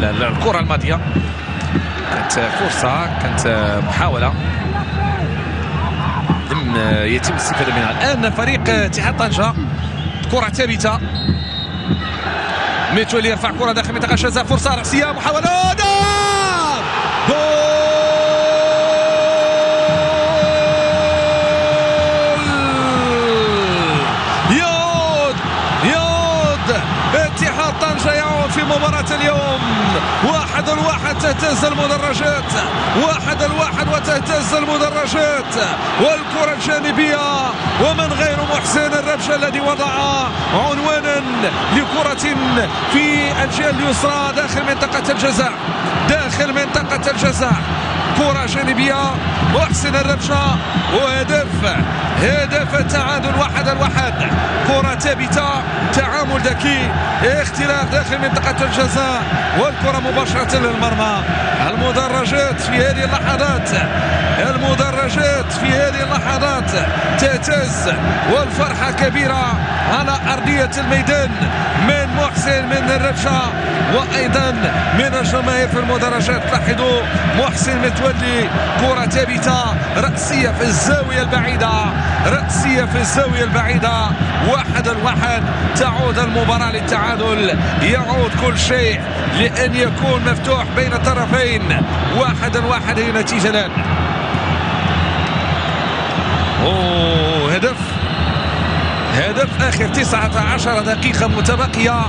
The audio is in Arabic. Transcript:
الكره الماضيه كانت فرصه، كانت محاوله لم يتم الاستفاده منها. الان فريق اتحاد طنجة كره ثابته، ميتولي يرفع كره داخل منطقه الجزاء، فرصه راسيه، محاوله، جول اتحاد طنجة يعود في مباراة اليوم. 1-1 تهتز المدرجات، 1-1 وتهتز المدرجات، والكرة الجانبية ومن غير محسن الربشة الذي وضع عنوانا لكرة في الجهة اليسرى داخل منطقة الجزاء، داخل منطقة الجزاء، كرة جانبية محسن الربشة وهدف، هدف التعادل 1-1. كرة ثابتة، تعامل ذكي، اختلاف داخل منطقة الجزاء والكرة مباشرة للمرمى. المدرجات في هذه اللحظات، المدرجات في هذه اللحظات تهتز والفرحة كبيرة على أرضية الميدان من محسن من الربشة وأيضا من الجماهير في المدرجات. لاحظوا محسن متولي، كرة ثابتة رأسية في الزاوية البعيدة، رأسية في الزاوية البعيدة. 1-1 تعود المباراة للتعادل، يعود كل شيء لأن يكون مفتوح بين الطرفين. 1-1 هي النتيجة الآن. هدف آخر 19 دقيقة متبقية.